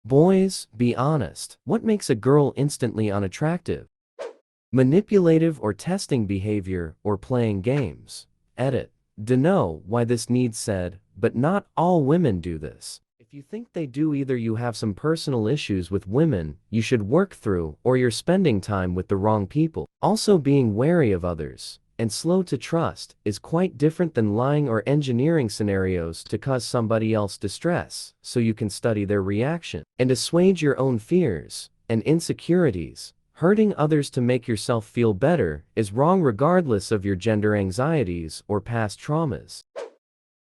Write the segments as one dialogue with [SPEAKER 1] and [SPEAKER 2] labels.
[SPEAKER 1] Boys, be honest. What makes a girl instantly unattractive? Manipulative or testing behavior, or playing games. Edit. Dunno why this needs said, but not all women do this. If you think they do, either you have some personal issues with women you should work through, or you're spending time with the wrong people. Also, being wary of others and slow to trust is quite different than lying or engineering scenarios to cause somebody else distress, so you can study their reaction and assuage your own fears and insecurities. Hurting others to make yourself feel better is wrong regardless of your gender anxieties or past traumas.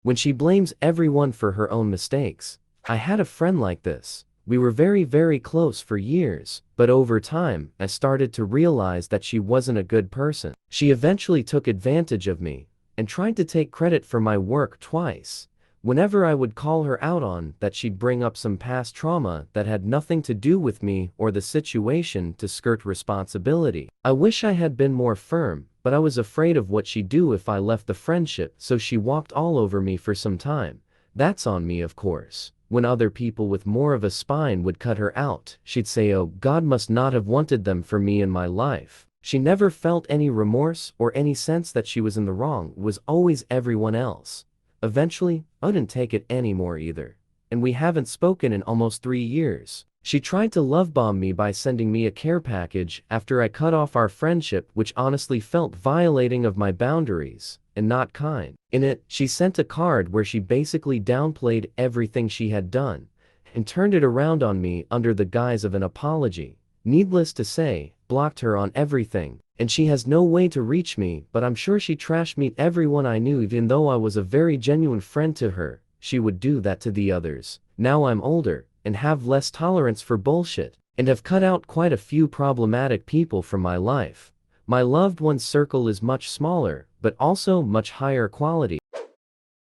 [SPEAKER 1] When she blames everyone for her own mistakes. I had a friend like this. We were very close for years, but over time, I started to realize that she wasn't a good person. She eventually took advantage of me and tried to take credit for my work twice. Whenever I would call her out on that, she'd bring up some past trauma that had nothing to do with me or the situation to skirt responsibility. I wish I had been more firm, but I was afraid of what she'd do if I left the friendship, so she walked all over me for some time. That's on me, of course. When other people with more of a spine would cut her out, she'd say, "Oh, God must not have wanted them for me in my life." She never felt any remorse or any sense that she was in the wrong. It was always everyone else. Eventually, I didn't take it anymore either, and we haven't spoken in almost 3 years. She tried to love bomb me by sending me a care package after I cut off our friendship, which honestly felt violating of my boundaries and not kind. In it, she sent a card where she basically downplayed everything she had done and turned it around on me under the guise of an apology. Needless to say, blocked her on everything, and she has no way to reach me, but I'm sure she trashed me everyone I knew. Even though I was a very genuine friend to her, she would do that to the others. Now I'm older and have less tolerance for bullshit, and have cut out quite a few problematic people from my life. My loved one's circle is much smaller, but also much higher quality.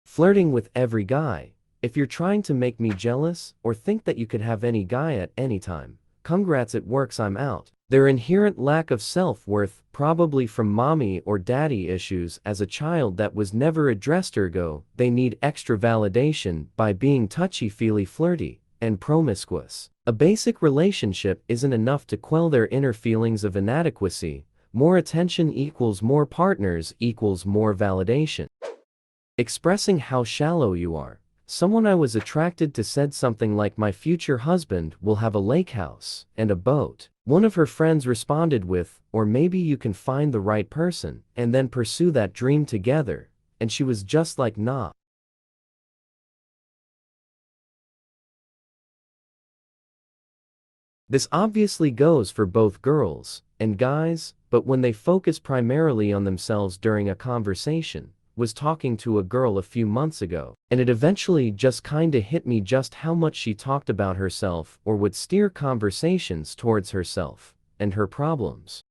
[SPEAKER 1] Flirting with every guy. If you're trying to make me jealous or think that you could have any guy at any time, congrats, it works. I'm out. Their inherent lack of self-worth, probably from mommy or daddy issues as a child that was never addressed, ergo they need extra validation by being touchy-feely, flirty, and promiscuous. A basic relationship isn't enough to quell their inner feelings of inadequacy. More attention equals more partners equals more validation. Expressing how shallow you are. Someone I was attracted to said something like, "My future husband will have a lake house and a boat." One of her friends responded with, "Or maybe you can find the right person and then pursue that dream together." And she was just like, "Nah." This obviously goes for both girls and guys, but when they focus primarily on themselves during a conversation. Was talking to a girl a few months ago, and it eventually just kinda hit me just how much she talked about herself or would steer conversations towards herself and her problems.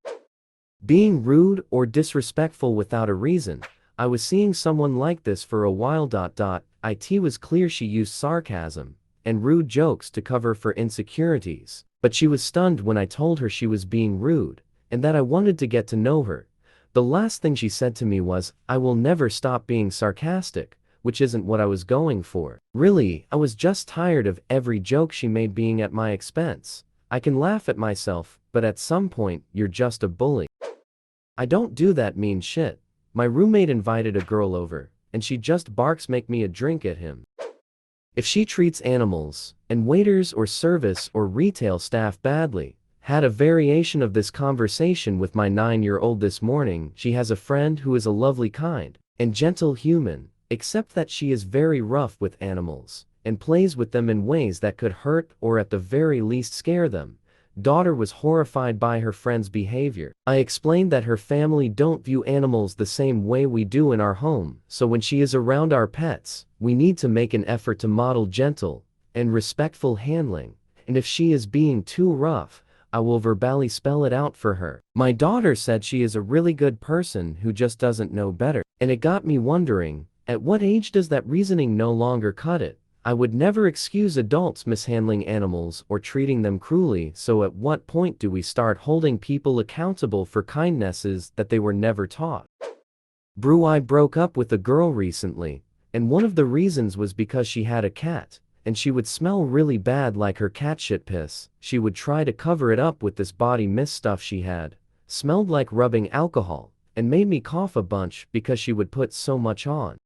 [SPEAKER 1] Being rude or disrespectful without a reason. I was seeing someone like this for a while. It was clear she used sarcasm and rude jokes to cover for insecurities, but she was stunned when I told her she was being rude and that I wanted to get to know her. The last thing she said to me was, "I will never stop being sarcastic," which isn't what I was going for. Really, I was just tired of every joke she made being at my expense. I can laugh at myself, but at some point, you're just a bully. I don't do that mean shit. My roommate invited a girl over, and she just barks, "Make me a drink" at him. If she treats animals and waiters or service or retail staff badly. Had a variation of this conversation with my 9-year-old this morning. She has a friend who is a lovely, kind, and gentle human, except that she is very rough with animals and plays with them in ways that could hurt or at the very least scare them. Daughter was horrified by her friend's behavior. I explained that her family don't view animals the same way we do in our home, so when she is around our pets, we need to make an effort to model gentle and respectful handling, and if she is being too rough, I will verbally spell it out for her. My daughter said she is a really good person who just doesn't know better. And it got me wondering, at what age does that reasoning no longer cut it? I would never excuse adults mishandling animals or treating them cruelly, so at what point do we start holding people accountable for kindnesses that they were never taught? Brew, I broke up with a girl recently, and one of the reasons was because she had a cat, and she would smell really bad like her cat shit piss. She would try to cover it up with this body mist stuff she had. Smelled like rubbing alcohol, and made me cough a bunch because she would put so much on.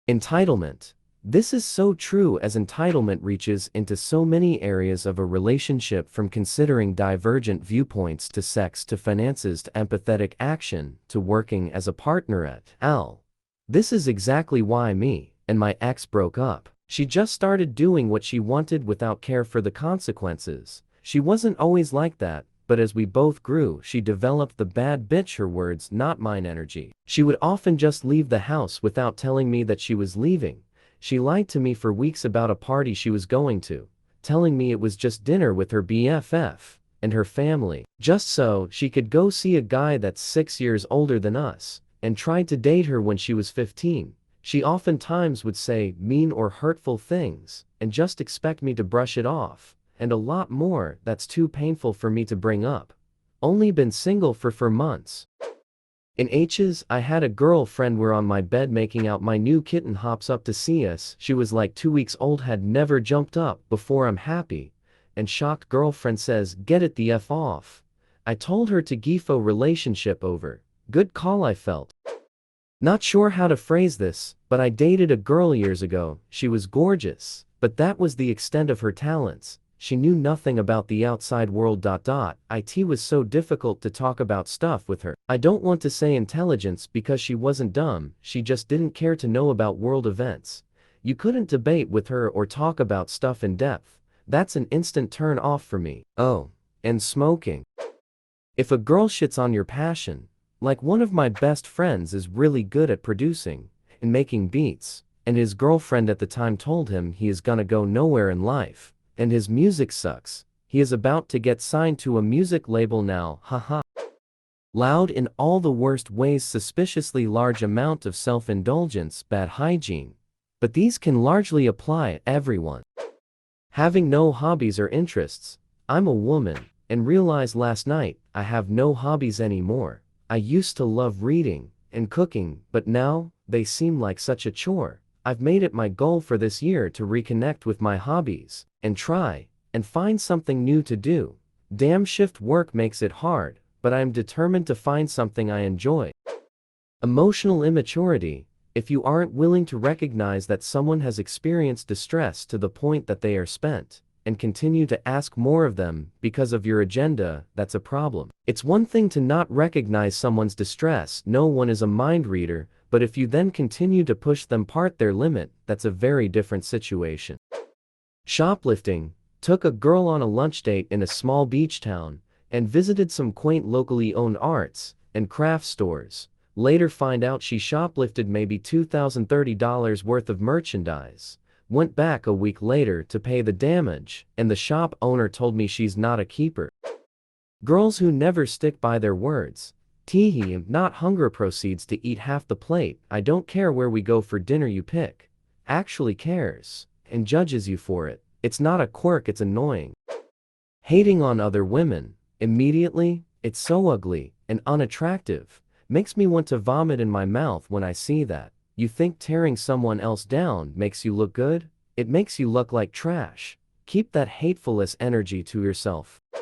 [SPEAKER 1] Entitlement. This is so true, as entitlement reaches into so many areas of a relationship, from considering divergent viewpoints to sex to finances to empathetic action to working as a partner at all. This is exactly why me and my ex broke up. She just started doing what she wanted without care for the consequences. She wasn't always like that, but as we both grew, she developed the bad bitch, her words, not mine energy. She would often just leave the house without telling me that she was leaving. She lied to me for weeks about a party she was going to, telling me it was just dinner with her BFF and her family, just so she could go see a guy that's 6 years older than us, and tried to date her when she was 15. She oftentimes would say mean or hurtful things, and just expect me to brush it off, and a lot more that's too painful for me to bring up. Only been single for 4 months. In H's, I had a girlfriend, we're on my bed making out, my new kitten hops up to see us. She was like 2 weeks old, had never jumped up before. I'm happy and shocked. Girlfriend says, get it the F off. I told her to GIFO, relationship over. Good call, I felt. Not sure how to phrase this, but I dated a girl years ago. She was gorgeous, but that was the extent of her talents. She knew nothing about the outside world. It was so difficult to talk about stuff with her. I don't want to say intelligence because she wasn't dumb, she just didn't care to know about world events. You couldn't debate with her or talk about stuff in depth. That's an instant turn off for me. Oh, and smoking. If a girl shits on your passion, like one of my best friends is really good at producing and making beats, and his girlfriend at the time told him he is gonna go nowhere in life, and his music sucks. He is about to get signed to a music label now, haha. Loud in all the worst ways, suspiciously large amount of self-indulgence, bad hygiene. But these can largely apply to everyone. Having no hobbies or interests. I'm a woman, and realized last night I have no hobbies anymore. I used to love reading and cooking, but now they seem like such a chore. I've made it my goal for this year to reconnect with my hobbies and try and find something new to do. Damn, shift work makes it hard, but I am determined to find something I enjoy. Emotional immaturity. If you aren't willing to recognize that someone has experienced distress to the point that they are spent, and continue to ask more of them because of your agenda, that's a problem. It's one thing to not recognize someone's distress, no one is a mind reader, but if you then continue to push them past their limit, that's a very different situation. Shoplifting. Took a girl on a lunch date in a small beach town, and visited some quaint locally owned arts and craft stores. Later find out she shoplifted maybe $2,030 worth of merchandise. Went back a week later to pay the damage, and the shop owner told me she's not a keeper. Girls who never stick by their words. Teehee, not hunger, proceeds to eat half the plate. I don't care where we go for dinner, you pick. Actually cares, and judges you for it. It's not a quirk, it's annoying. Hating on other women. Immediately, it's so ugly and unattractive. Makes me want to vomit in my mouth when I see that. You think tearing someone else down makes you look good? It makes you look like trash. Keep that hatefulness energy to yourself. I've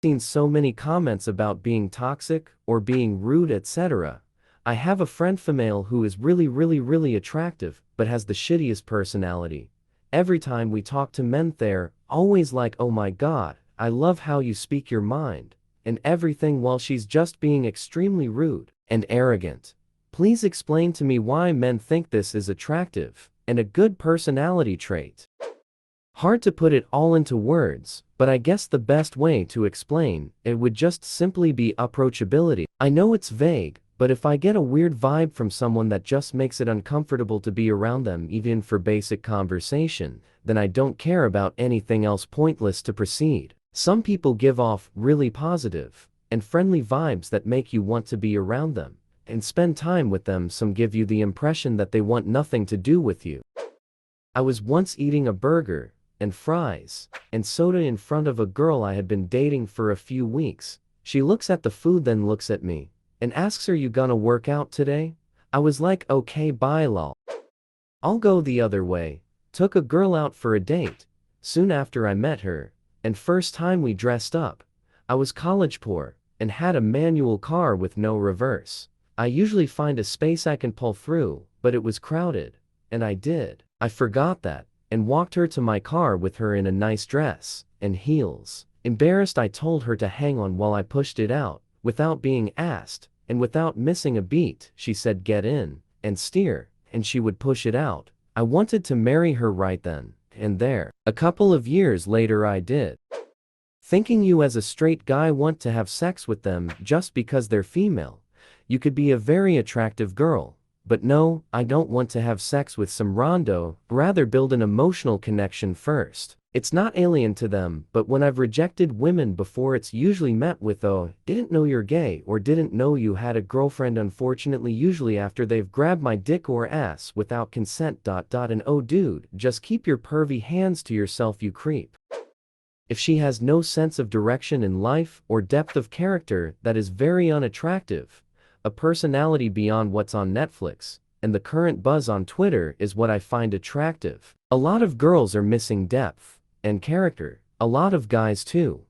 [SPEAKER 1] seen so many comments about being toxic or being rude, etc. I have a friend female who is really attractive, but has the shittiest personality. Every time we talk to men, they're always like, oh my god, I love how you speak your mind, and everything, while she's just being extremely rude and arrogant. Please explain to me why men think this is attractive and a good personality trait. Hard to put it all into words, but I guess the best way to explain it would just simply be approachability. I know it's vague, but if I get a weird vibe from someone that just makes it uncomfortable to be around them even for basic conversation, then I don't care about anything else, pointless to proceed. Some people give off really positive and friendly vibes that make you want to be around them and spend time with them. Some give you the impression that they want nothing to do with you. I was once eating a burger and fries and soda in front of a girl I had been dating for a few weeks. She looks at the food, then looks at me and asks, are you gonna work out today? I was like, okay, bye lol. I'll go the other way. Took a girl out for a date. Soon after I met her, and first time we dressed up, I was college poor, and had a manual car with no reverse. I usually find a space I can pull through, but it was crowded, and I forgot that, and walked her to my car with her in a nice dress, and heels. Embarrassed, I told her to hang on while I pushed it out, without being asked, and without missing a beat, she said get in, and steer, and she would push it out. I wanted to marry her right then and there. A couple of years later I did. Thinking you as a straight guy want to have sex with them just because they're female. You could be a very attractive girl. But no, I don't want to have sex with some rando, rather build an emotional connection first. It's not alien to them, but when I've rejected women before, it's usually met with "oh, didn't know you're gay," or "didn't know you had a girlfriend." Unfortunately, usually after they've grabbed my dick or ass without consent. And "oh dude, just keep your pervy hands to yourself, you creep." If she has no sense of direction in life or depth of character, that is very unattractive. A personality beyond what's on Netflix and the current buzz on Twitter is what I find attractive. A lot of girls are missing depth and character. A lot of guys too.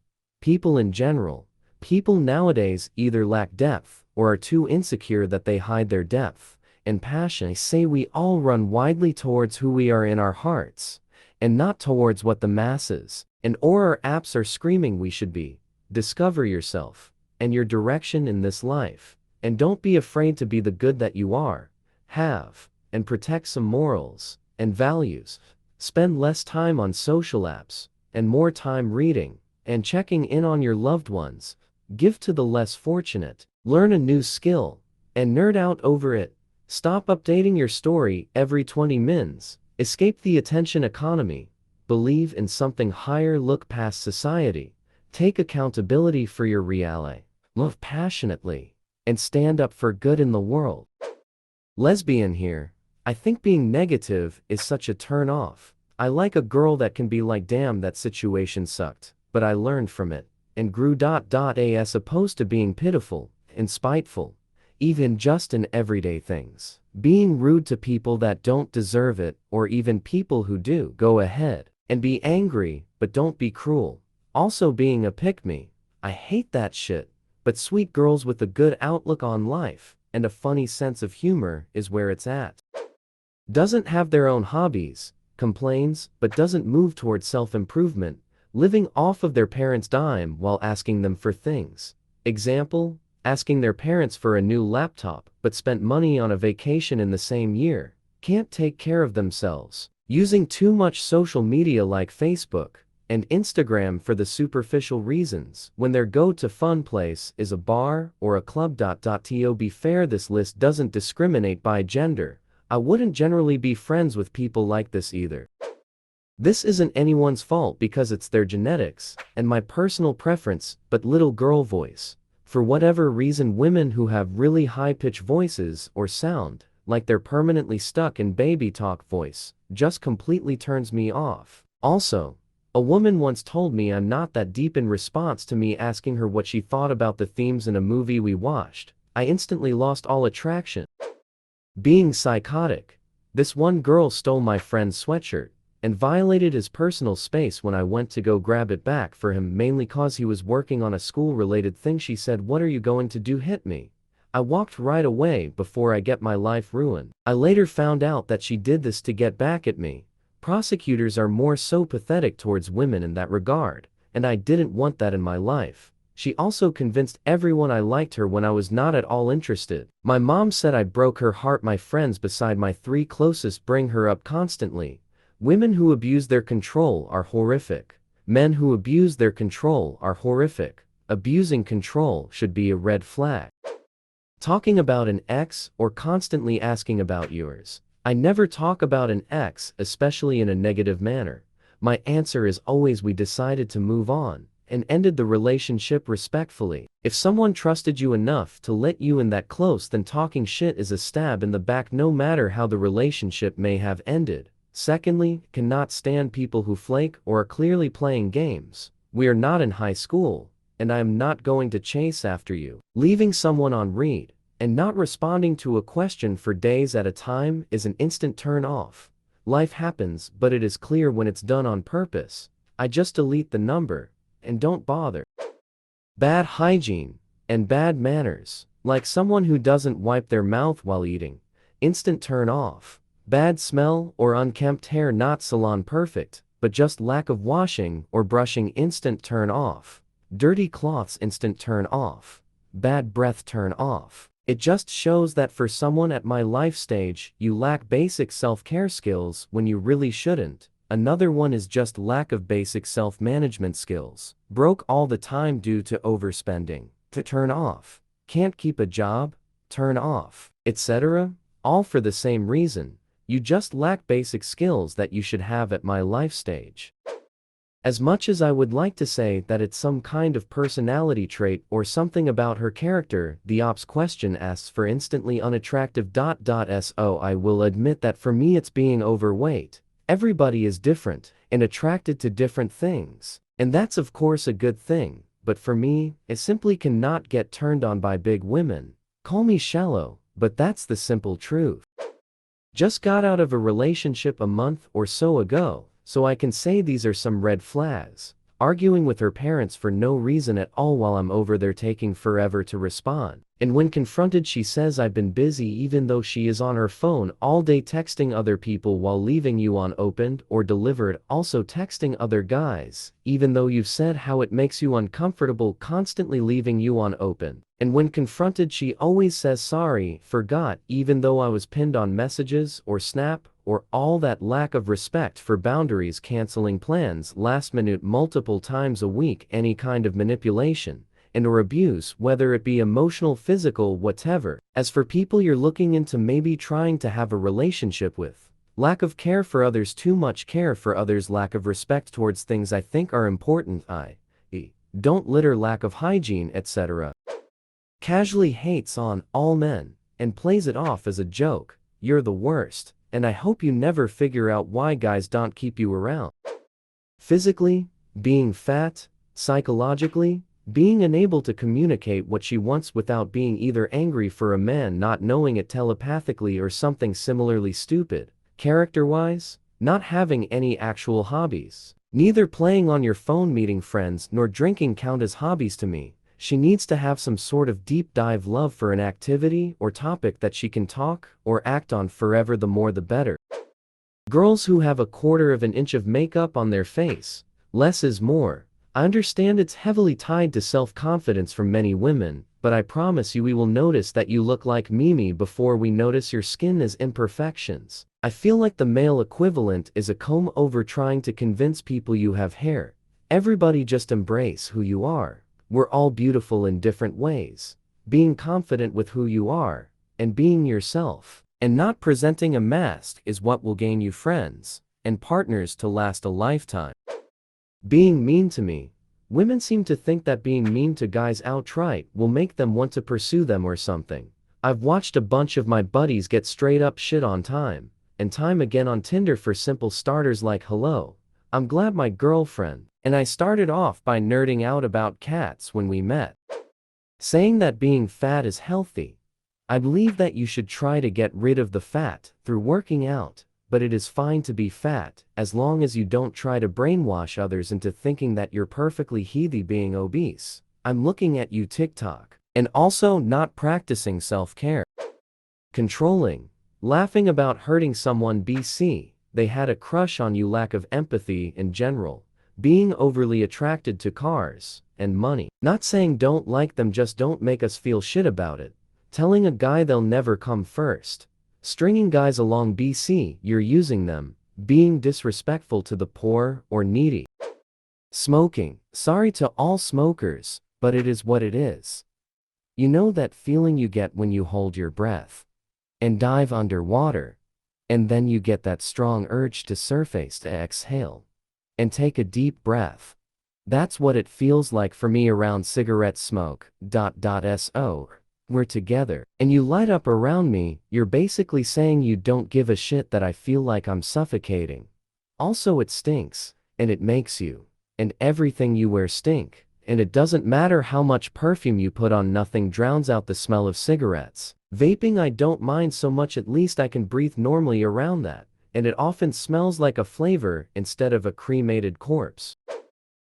[SPEAKER 1] People in general. People nowadays either lack depth or are too insecure that they hide their depth and passion. I say we all run widely towards who we are in our hearts, and not towards what the masses and or our apps are screaming we should be. Discover yourself and your direction in this life. And don't be afraid to be the good that you are, have, and protect some morals and values. Spend less time on social apps, and more time reading, and checking in on your loved ones. Give to the less fortunate. Learn a new skill, and nerd out over it. Stop updating your story every 20 mins. Escape the attention economy. Believe in something higher. Look past society. Take accountability for your reality. Love passionately. And stand up for good in the world. Lesbian here. I think being negative is such a turn off. I like a girl that can be like, damn, that situation sucked, but I learned from it and grew. As opposed to being pitiful and spiteful, even just in everyday things. Being rude to people that don't deserve it, or even people who do. Go ahead and be angry, but don't be cruel. Also being a pick-me. I hate that shit. But sweet girls with a good outlook on life and a funny sense of humor is where it's at. Doesn't have their own hobbies, complains, but doesn't move towards self-improvement, living off of their parents' dime while asking them for things. Example, asking their parents for a new laptop, but spent money on a vacation in the same year. Can't take care of themselves. Using too much social media like Facebook and Instagram for the superficial reasons, when their go-to fun place is a bar or a club. To be fair, this list doesn't discriminate by gender. I wouldn't generally be friends with people like this either. This isn't anyone's fault because it's their genetics and my personal preference, but little girl voice. For whatever reason, women who have really high-pitched voices or sound like they're permanently stuck in baby talk voice just completely turns me off. Also, a woman once told me I'm not that deep in response to me asking her what she thought about the themes in a movie we watched. I instantly lost all attraction. Being psychotic. This one girl stole my friend's sweatshirt and violated his personal space when I went to go grab it back for him, mainly cause he was working on a school-related thing. She said, "What are you going to do, hit me?" I walked right away before I get my life ruined. I later found out that she did this to get back at me. Prosecutors are more so pathetic towards women in that regard, and I didn't want that in my life. She also convinced everyone I liked her when I was not at all interested. My mom said I broke her heart. My friends beside my 3 closest bring her up constantly. Women who abuse their control are horrific. Men who abuse their control are horrific. Abusing control should be a red flag. Talking about an ex or constantly asking about yours. I never talk about an ex, especially in a negative manner. My answer is always we decided to move on and ended the relationship respectfully. If someone trusted you enough to let you in that close, then talking shit is a stab in the back no matter how the relationship may have ended. Secondly, cannot stand people who flake or are clearly playing games. We are not in high school, and I am not going to chase after you. Leaving someone on read and not responding to a question for days at a time is an instant turn off. Life happens, but it is clear when it's done on purpose. I just delete the number, and don't bother. Bad hygiene and bad manners, like someone who doesn't wipe their mouth while eating. Instant turn off. Bad smell or unkempt hair, not salon perfect, but just lack of washing or brushing, instant turn off. Dirty cloths, instant turn off. Bad breath, turn off. It just shows that for someone at my life stage, you lack basic self-care skills when you really shouldn't. Another one is just lack of basic self-management skills. Broke all the time due to overspending. To turn off. Can't keep a job? Turn off. Etc. All for the same reason. You just lack basic skills that you should have at my life stage. As much as I would like to say that it's some kind of personality trait or something about her character, the ops question asks for instantly unattractive ... So I will admit that for me it's being overweight. Everybody is different and attracted to different things. And that's of course a good thing, but for me, I simply cannot get turned on by big women. Call me shallow, but that's the simple truth. Just got out of a relationship a month or so ago, so I can say these are some red flags. Arguing with her parents for no reason at all while I'm over there, taking forever to respond. And when confronted, she says I've been busy, even though she is on her phone all day texting other people while leaving you unopened or delivered, also texting other guys, even though you've said how it makes you uncomfortable constantly leaving you unopened. And when confronted, she always says sorry, forgot, even though I was pinned on messages or Snap, or all that lack of respect for boundaries, canceling plans last minute multiple times a week, any kind of manipulation and or abuse, whether it be emotional, physical, whatever. As for people you're looking into maybe trying to have a relationship with, lack of care for others, too much care for others, lack of respect towards things I think are important, i.e., don't litter, lack of hygiene, etc. Casually hates on all men and plays it off as a joke. You're the worst, and I hope you never figure out why guys don't keep you around. Physically, being fat. Psychologically, being unable to communicate what she wants without being either angry for a man not knowing it telepathically or something similarly stupid. Character-wise, not having any actual hobbies. Neither playing on your phone, meeting friends, nor drinking count as hobbies to me. She needs to have some sort of deep dive love for an activity or topic that she can talk or act on forever, the more the better. Girls who have 1/4 of an inch of makeup on their face. Less is more. I understand it's heavily tied to self-confidence for many women, but I promise you we will notice that you look like Mimi before we notice your skin has imperfections. I feel like the male equivalent is a comb over trying to convince people you have hair. Everybody just embrace who you are. We're all beautiful in different ways. Being confident with who you are, and being yourself, and not presenting a mask is what will gain you friends and partners to last a lifetime. Being mean to me. Women seem to think that being mean to guys outright will make them want to pursue them or something. I've watched a bunch of my buddies get straight up shit on time and time again on Tinder for simple starters like hello, I'm glad my girlfriend and I started off by nerding out about cats when we met. Saying that being fat is healthy. I believe that you should try to get rid of the fat through working out, but it is fine to be fat as long as you don't try to brainwash others into thinking that you're perfectly healthy being obese. I'm looking at you, TikTok. And also not practicing self-care. Controlling. Laughing about hurting someone, BC. They had a crush on you, lack of empathy in general. Being overly attracted to cars and money. Not saying don't like them, just don't make us feel shit about it. Telling a guy they'll never come first. Stringing guys along, BC, you're using them. Being disrespectful to the poor or needy. Smoking. Sorry to all smokers, but it is what it is. You know that feeling you get when you hold your breath and dive underwater, and then you get that strong urge to surface, to exhale and take a deep breath. That's what it feels like for me around cigarette smoke. So we're together, and you light up around me, you're basically saying you don't give a shit that I feel like I'm suffocating. Also it stinks, and it makes you, and everything you wear stink, and it doesn't matter how much perfume you put on, nothing drowns out the smell of cigarettes. Vaping I don't mind so much, at least I can breathe normally around that, and it often smells like a flavor instead of a cremated corpse.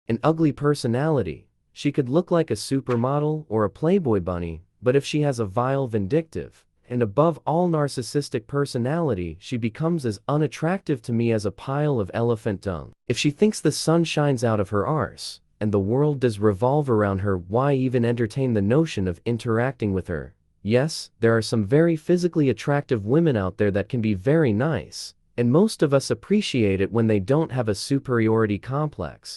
[SPEAKER 1] An ugly personality. She could look like a supermodel or a Playboy bunny, but if she has a vile, vindictive, and above all narcissistic personality, she becomes as unattractive to me as a pile of elephant dung. If she thinks the sun shines out of her arse, and the world does revolve around her, why even entertain the notion of interacting with her? Yes, there are some very physically attractive women out there that can be very nice, and most of us appreciate it when they don't have a superiority complex.